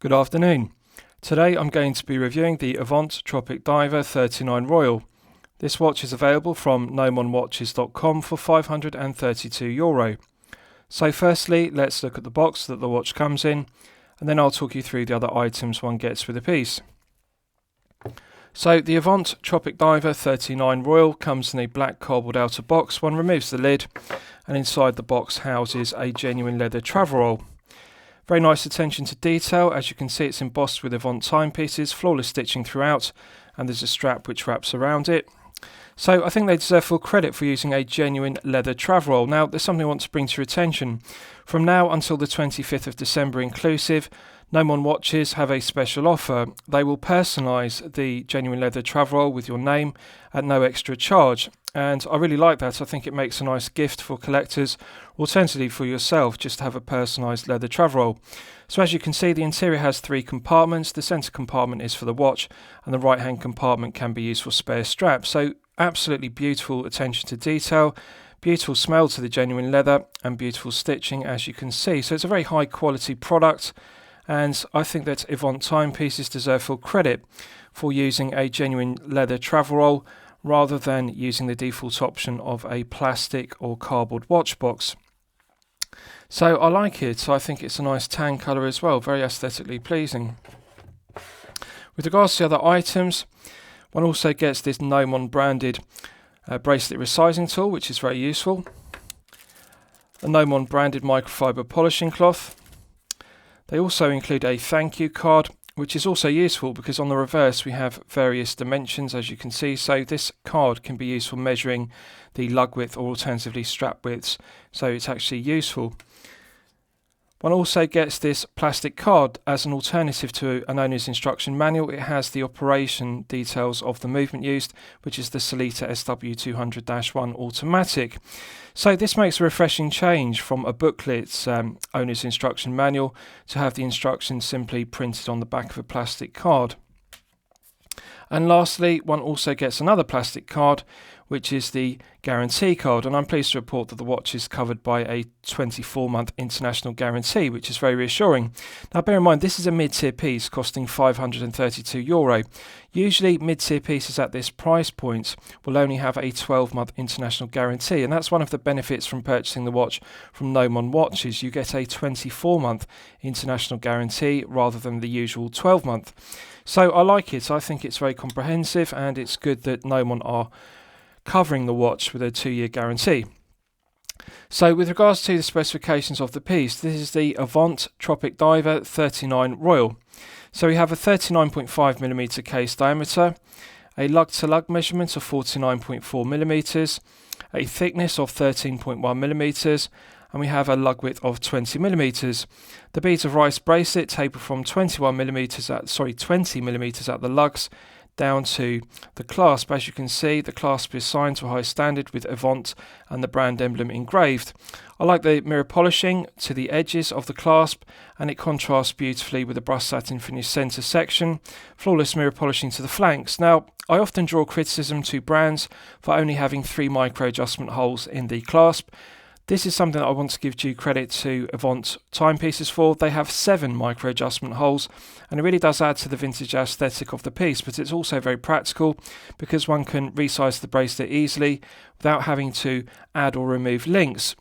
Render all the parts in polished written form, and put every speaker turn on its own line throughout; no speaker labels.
Good afternoon. Today I'm going to be reviewing the Evant Tropic Diver 39 Royal. This watch is available from gnomeonwatches.com for €532. So firstly, let's look at the box that the watch comes in, and then I'll talk you through the other items one gets with the piece. So the Evant Tropic Diver 39 Royal comes in a black cardboard outer box. One removes the lid, and inside the box houses a genuine leather travel roll. Very nice attention to detail. As you can see, it's embossed with Evant timepieces, flawless stitching throughout, and there's a strap which wraps around it. So I think they deserve full credit for using a genuine leather travel roll. Now, there's something I want to bring to your attention. From now until the 25th of December inclusive, Gnomeon Watches have a special offer. They will personalise the genuine leather travel roll with your name at no extra charge. And I really like that. I think it makes a nice gift for collectors, alternatively for yourself, just to have a personalised leather travel roll. So as you can see, the interior has 3 compartments. The centre compartment is for the watch, and the right hand compartment can be used for spare straps. So absolutely beautiful attention to detail, beautiful smell to the genuine leather, and beautiful stitching, as you can see. So it's a very high quality product, and I think that Evant timepieces deserve full credit for using a genuine leather travel roll rather than using the default option of a plastic or cardboard watch box. So I like it. I think it's a nice tan colour as well, very aesthetically pleasing. With regards to the other items, one also gets this Gnomeon branded bracelet resizing tool, which is very useful. A Gnomeon branded microfiber polishing cloth. They also include a thank you card, which is also useful because on the reverse we have various dimensions, as you can see. So this card can be used for measuring the lug width or alternatively strap widths. So it's actually useful. One also gets this plastic card as an alternative to an owner's instruction manual. It has the operation details of the movement used, which is the Sellita SW200-1 automatic. So this makes a refreshing change from a booklet's owner's instruction manual to have the instructions simply printed on the back of a plastic card. And lastly, one also gets another plastic card, which is the guarantee card, and I'm pleased to report that the watch is covered by a 24-month international guarantee, which is very reassuring. Now bear in mind, this is a mid-tier piece costing €532. Usually mid-tier pieces at this price point will only have a 12-month international guarantee, and that's one of the benefits from purchasing the watch from Gnomeon Watches. You get a 24-month international guarantee rather than the usual 12-month. So I like it. I think it's very comprehensive, and it's good that Gnomeon are covering the watch with a 2-year guarantee. So with regards to the specifications of the piece, this is the Evant Tropic Diver 39 Royal. So we have a 39.5mm case diameter, a lug-to-lug measurement of 49.4mm, a thickness of 13.1mm, and we have a lug width of 20mm. The beads of rice bracelet taper from 20mm at the lugs down to the clasp. As you can see, the clasp is signed to a high standard with Evant and the brand emblem engraved. I like the mirror polishing to the edges of the clasp, and it contrasts beautifully with the brushed satin finish centre section. Flawless mirror polishing to the flanks. Now, I often draw criticism to brands for only having 3 micro adjustment holes in the clasp. This is something that I want to give due credit to Evant timepieces for. They have 7 micro adjustment holes, and it really does add to the vintage aesthetic of the piece, but it's also very practical because one can resize the bracelet easily without having to add or remove links.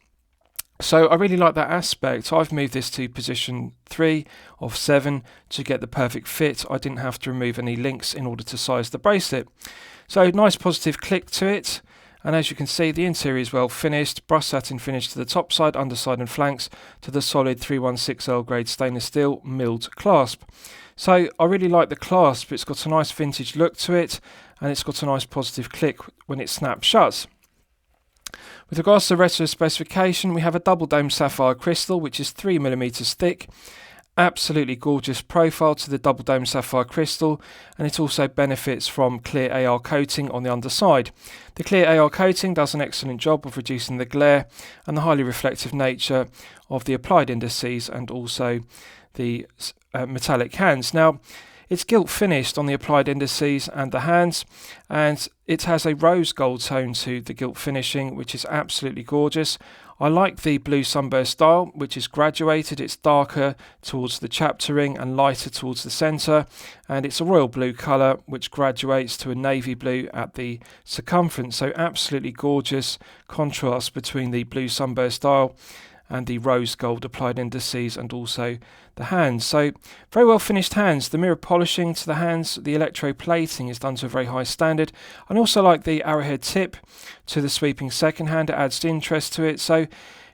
So I really like that aspect. I've moved this to position 3 of 7 to get the perfect fit. I didn't have to remove any links in order to size the bracelet. So nice positive click to it. And as you can see, the interior is well finished, brushed satin finish to the top side, underside and flanks to the solid 316L grade stainless steel milled clasp. So I really like the clasp. It's got a nice vintage look to it, and it's got a nice positive click when it snaps shut. With regards to the rest of the specification, we have a double dome sapphire crystal, which is 3mm thick. Absolutely gorgeous profile to the double dome sapphire crystal, and it also benefits from clear AR coating on the underside. The clear AR coating does an excellent job of reducing the glare and the highly reflective nature of the applied indices and also the metallic hands. Now, It's gilt finished on the applied indices and the hands, and it has a rose gold tone to the gilt finishing, which is absolutely gorgeous. I like the blue sunburst dial, which is graduated. It's darker towards the chapter ring and lighter towards the centre, and it's a royal blue colour which graduates to a navy blue at the circumference. So absolutely gorgeous contrast between the blue sunburst dial and the rose gold applied indices and also the hands. So very well finished hands. The mirror polishing to the hands, the electroplating is done to a very high standard. I also like the arrowhead tip to the sweeping second hand. It adds interest to it. So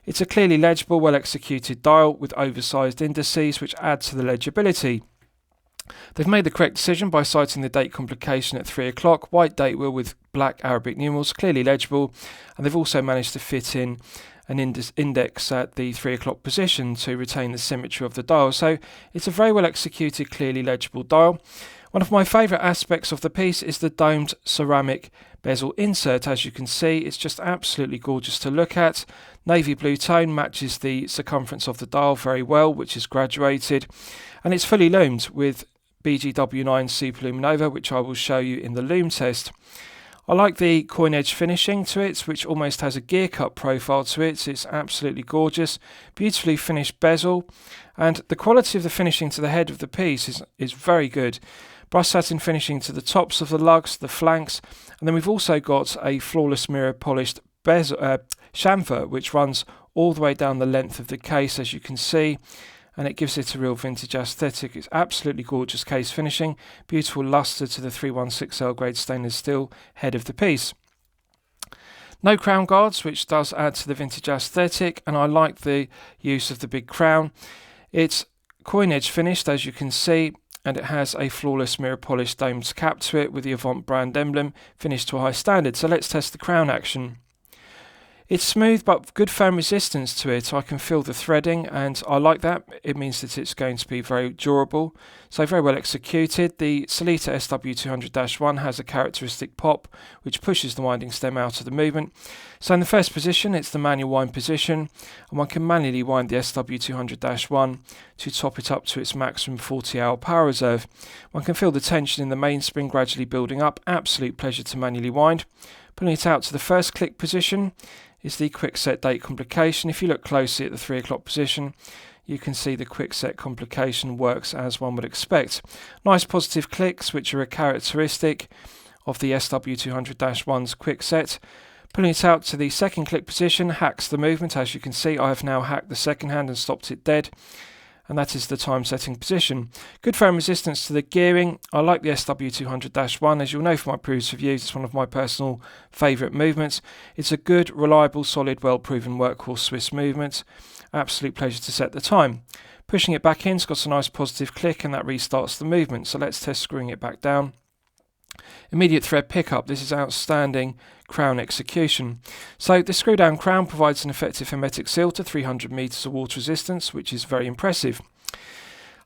it's a clearly legible, well executed dial with oversized indices which add to the legibility. They've made the correct decision by citing the date complication at 3 o'clock, white date wheel with black Arabic numerals, clearly legible, and they've also managed to fit in an index at the 3 o'clock position to retain the symmetry of the dial. So it's a very well executed, clearly legible dial. One of my favourite aspects of the piece is the domed ceramic bezel insert. As you can see, it's just absolutely gorgeous to look at. Navy blue tone matches the circumference of the dial very well, which is graduated, and it's fully lumed with BGW9 Superluminova, which I will show you in the lume test. I like the coin edge finishing to it, which almost has a gear cut profile to it. It's absolutely gorgeous, beautifully finished bezel, and the quality of the finishing to the head of the piece is very good. Brushed satin finishing to the tops of the lugs, the flanks, and then we've also got a flawless mirror polished bezel, chamfer, which runs all the way down the length of the case, as you can see, and it gives it a real vintage aesthetic. It's absolutely gorgeous case finishing, beautiful lustre to the 316L grade stainless steel head of the piece. No crown guards, which does add to the vintage aesthetic, and I like the use of the big crown. It's coin edge finished, as you can see, and it has a flawless mirror polished domed cap to it with the Evant brand emblem finished to a high standard. So let's test the crown action. It's smooth but good firm resistance to it. I can feel the threading and I like that. It means that it's going to be very durable. So very well executed. The Sellita SW200-1 has a characteristic pop which pushes the winding stem out of the movement. So in the first position it's the manual wind position, and one can manually wind the SW200-1 to top it up to its maximum 40-hour power reserve. One can feel the tension in the mainspring gradually building up. Absolute pleasure to manually wind. Pulling it out to the first click position is the quick set date complication. If you look closely at the 3 o'clock position, you can see the quick set complication works as one would expect. Nice positive clicks, which are a characteristic of the SW200-1's quick set. Pulling it out to the second click position hacks the movement. As you can see, I have now hacked the second hand and stopped it dead, and that is the time setting position. Good firm resistance to the gearing. I like the SW200-1. As you'll know from my previous reviews, it's one of my personal favourite movements. It's a good, reliable, solid, well-proven workhorse Swiss movement. Absolute pleasure to set the time. Pushing it back in, it's got a nice positive click, and that restarts the movement. So let's test screwing it back down. Immediate thread pickup. This is outstanding crown execution. So the screw down crown provides an effective hermetic seal to 300 meters of water resistance, which is very impressive.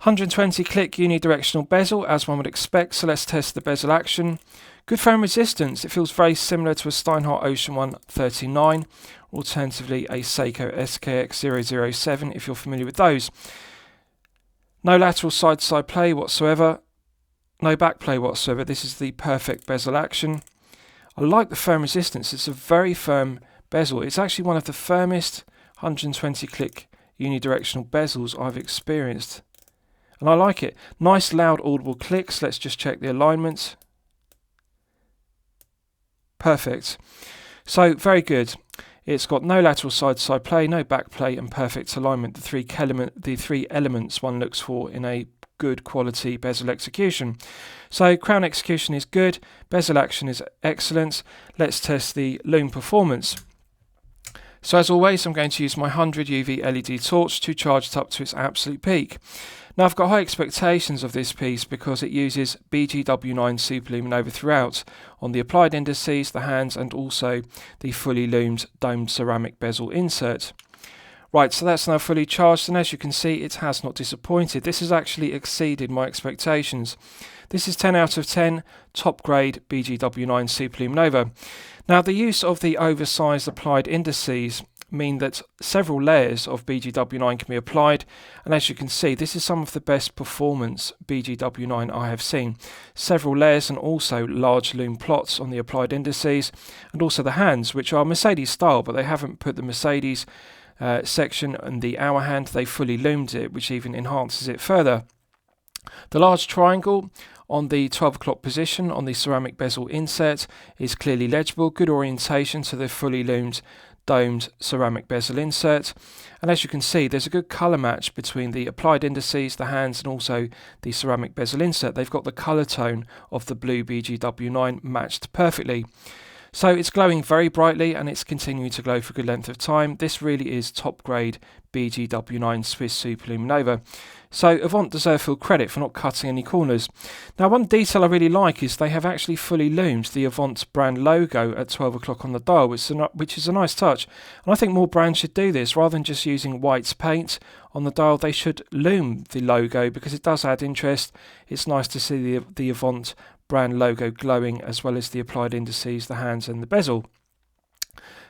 120 click unidirectional bezel, as one would expect. So let's test the bezel action. Good firm resistance. It feels very similar to a Steinhardt Ocean 139, or alternatively a Seiko SKX 007 if you're familiar with those. No lateral side-to-side play whatsoever. No back play whatsoever. This is the perfect bezel action. I like the firm resistance. It's a very firm bezel. It's actually one of the firmest 120 click unidirectional bezels I've experienced, and I like it. Nice loud audible clicks. Let's just check the alignment. Perfect. So very good. It's got no lateral side-to-side play, no back play, and perfect alignment. The three elements one looks for in a good quality bezel execution. So crown execution is good, bezel action is excellent. Let's test the lume performance. So as always, I'm going to use my 100 UV LED torch to charge it up to its absolute peak. Now I've got high expectations of this piece because it uses BGW9 Superluminova throughout on the applied indices, the hands, and also the fully lumed domed ceramic bezel insert. Right, so that's now fully charged, and as you can see, it has not disappointed. This has actually exceeded my expectations. This is 10 out of 10, top grade BGW9 Superluminova. Now, the use of the oversized applied indices mean that several layers of BGW9 can be applied, and as you can see, this is some of the best performance BGW9 I have seen. Several layers and also large lume plots on the applied indices, and also the hands, which are Mercedes style, but they haven't put the Mercedes section and the hour hand. They fully lumed it, which even enhances it further. The large triangle on the 12 o'clock position on the ceramic bezel insert is clearly legible, good orientation to the fully lumed domed ceramic bezel insert, and as you can see, there's a good colour match between the applied indices, the hands, and also the ceramic bezel insert. They've got the colour tone of the blue BGW9 matched perfectly. So it's glowing very brightly, and it's continuing to glow for a good length of time. This really is top grade BGW9 Swiss Superluminova. So Evant deserve full credit for not cutting any corners. Now, one detail I really like is they have actually fully loomed the Evant brand logo at 12 o'clock on the dial, which is a nice touch. And I think more brands should do this. Rather than just using white paint on the dial, they should loom the logo because it does add interest. It's nice to see the Evant brand logo glowing, as well as the applied indices, the hands and the bezel.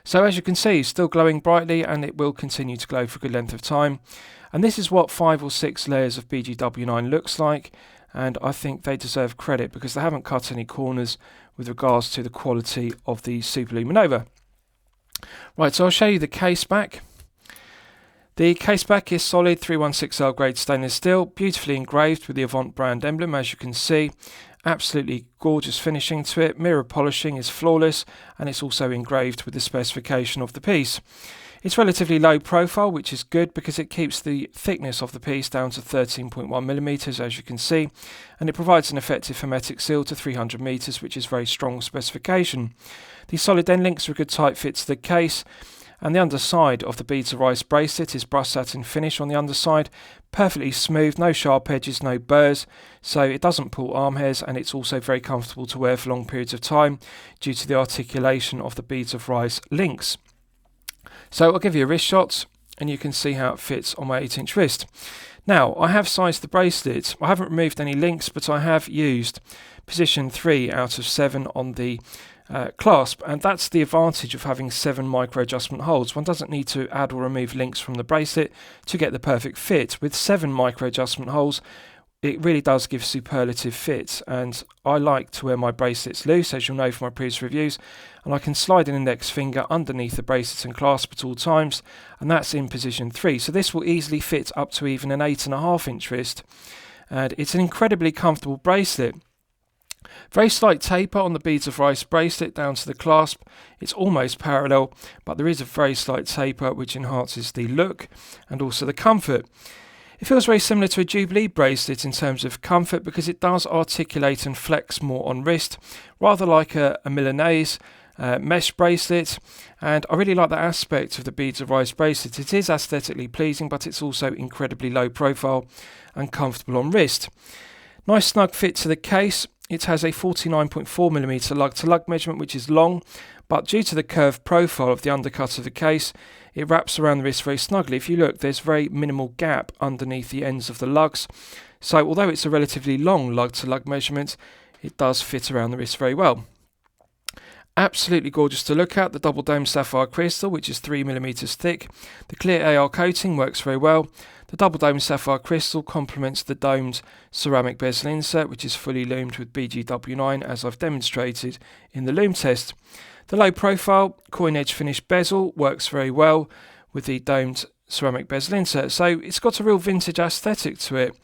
So as you can see, still glowing brightly, and it will continue to glow for a good length of time. And this is what 5 or 6 layers of BGW9 looks like, and I think they deserve credit because they haven't cut any corners with regards to the quality of the Superluminova. Right, so I'll show you the case back. The case back is solid 316L grade stainless steel, beautifully engraved with the Evant brand emblem, as you can see. Absolutely gorgeous finishing to it. Mirror polishing is flawless, and it's also engraved with the specification of the piece. It's relatively low profile, which is good because it keeps the thickness of the piece down to 13.1mm, as you can see, and it provides an effective hermetic seal to 300 meters, which is very strong specification. The solid end links are a good tight fit to the case, and the underside of the beads of rice bracelet is brushed satin finish on the underside, perfectly smooth, no sharp edges, no burrs, so it doesn't pull arm hairs, and it's also very comfortable to wear for long periods of time due to the articulation of the beads of rice links. So I'll give you a wrist shot, and you can see how it fits on my 8-inch wrist. Now, I have sized the bracelet. I haven't removed any links, but I have used position 3 out of 7 on the clasp, and that's the advantage of having 7 micro adjustment holes. One doesn't need to add or remove links from the bracelet to get the perfect fit. With 7 micro adjustment holes, it really does give superlative fit, and I like to wear my bracelets loose, as you'll know from my previous reviews, and I can slide an index finger underneath the bracelet and clasp at all times, and that's in position 3. So this will easily fit up to even an 8.5-inch wrist, and it's an incredibly comfortable bracelet. Very slight taper on the beads of rice bracelet down to the clasp. It's almost parallel, but there is a very slight taper which enhances the look and also the comfort. It feels very similar to a Jubilee bracelet in terms of comfort because it does articulate and flex more on wrist, rather like a Milanese mesh bracelet, and I really like that aspect of the beads of rice bracelet. It is aesthetically pleasing, but it's also incredibly low profile and comfortable on wrist. Nice snug fit to the case. It has a 49.4mm lug-to-lug measurement, which is long, but due to the curved profile of the undercut of the case, it wraps around the wrist very snugly. If you look, there's very minimal gap underneath the ends of the lugs, so although it's a relatively long lug-to-lug measurement, it does fit around the wrist very well. Absolutely gorgeous to look at. The double dome sapphire crystal, which is 3mm thick. The clear AR coating works very well. The double dome sapphire crystal complements the domed ceramic bezel insert, which is fully loomed with BGW9, as I've demonstrated in the loom test. The low profile coin edge finished bezel works very well with the domed ceramic bezel insert. So it's got a real vintage aesthetic to it,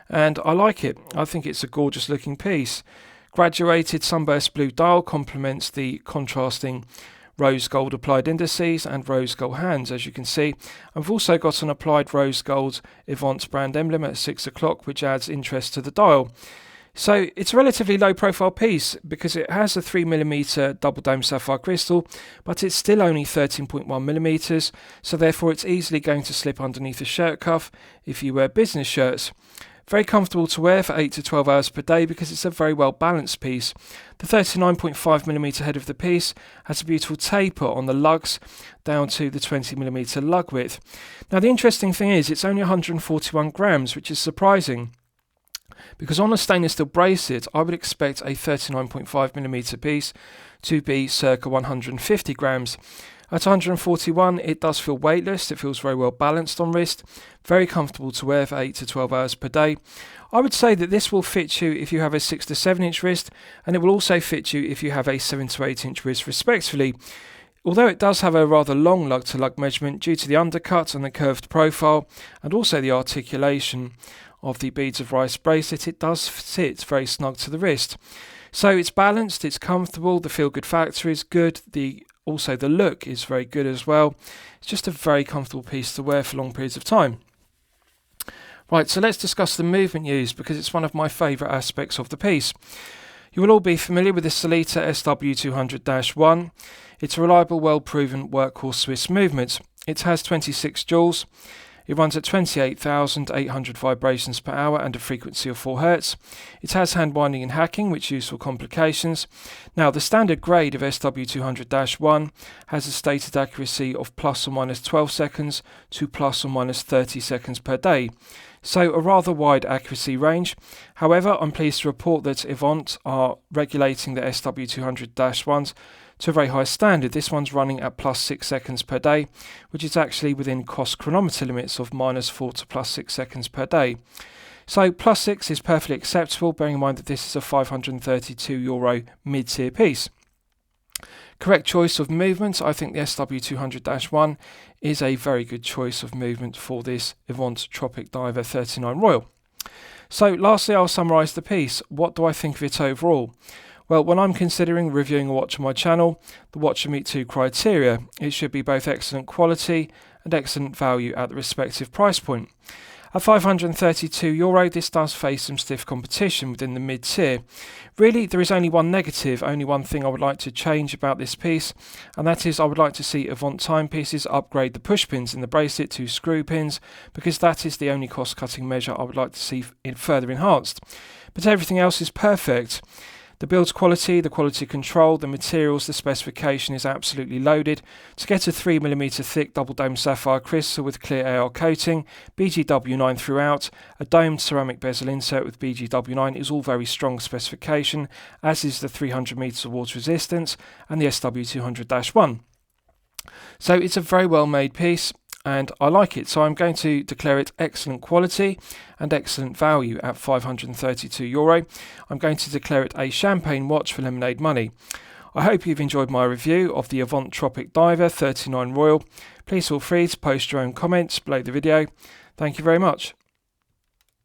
and I like it. I think it's a gorgeous looking piece. Graduated sunburst blue dial complements the contrasting rose gold applied indices and rose gold hands, as you can see. I've also got an applied rose gold Evant brand emblem at 6 o'clock, which adds interest to the dial. So it's a relatively low profile piece because it has a 3mm double dome sapphire crystal, but it's still only 13.1mm, so therefore it's easily going to slip underneath a shirt cuff if you wear business shirts. Very comfortable to wear for 8 to 12 hours per day because it's a very well balanced piece. The 39.5mm head of the piece has a beautiful taper on the lugs down to the 20mm lug width. Now the interesting thing is it's only 141 grams, which is surprising, because on a stainless steel bracelet I would expect a 39.5mm piece to be circa 150 grams. At 141, it does feel weightless, it feels very well balanced on wrist, very comfortable to wear for 8 to 12 hours per day. I would say that this will fit you if you have a 6 to 7 inch wrist, and it will also fit you if you have a 7 to 8 inch wrist respectively. Although it does have a rather long lug to lug measurement due to the undercut and the curved profile, and also the articulation of the beads of rice bracelet, it does sit very snug to the wrist. So it's balanced, it's comfortable, the feel good factor is good, also the look is very good as well. It's just a very comfortable piece to wear for long periods of time. Right, so let's discuss the movement used, because it's one of my favourite aspects of the piece. You will all be familiar with the Sellita SW200-1. It's a reliable, well-proven workhorse Swiss movement. It has 26 joules. It runs at 28,800 vibrations per hour and a frequency of 4 Hz. It has hand winding and hacking, which is useful complications. Now, the standard grade of SW200-1 has a stated accuracy of plus or minus 12 seconds to plus or minus 30 seconds per day. So a rather wide accuracy range. However, I'm pleased to report that Evant are regulating the SW200-1s to a very high standard. This one's running at plus 6 seconds per day, which is actually within cost chronometer limits of minus 4 to plus 6 seconds per day. So plus 6 is perfectly acceptable, bearing in mind that this is a €532 mid-tier piece. Correct choice of movement. I think the SW200-1 is a very good choice of movement for this Evant Tropic Diver 39 Royal. So lastly, I'll summarise the piece. What do I think of it overall? Well, when I'm considering reviewing a watch on my channel, the watch should meet 2 criteria. It should be both excellent quality and excellent value at the respective price point. At €532, this does face some stiff competition within the mid-tier. Really, there is only one negative, only one thing I would like to change about this piece, and that is I would like to see Evant timepieces upgrade the push pins in the bracelet to screw pins, because that is the only cost-cutting measure I would like to see further enhanced. But everything else is perfect. The build quality, the quality control, the materials, the specification is absolutely loaded. To get a 3mm thick double dome sapphire crystal with clear AR coating, BGW9 throughout, a domed ceramic bezel insert with BGW9 is all very strong specification, as is the 300 metres of water resistance and the SW200-1. So it's a very well made piece, and I like it, so I'm going to declare it excellent quality and excellent value at €532. I'm going to declare it a champagne watch for lemonade money. I hope you've enjoyed my review of the Evant Tropic Diver 39 Royal. Please feel free to post your own comments below the video. Thank you very much.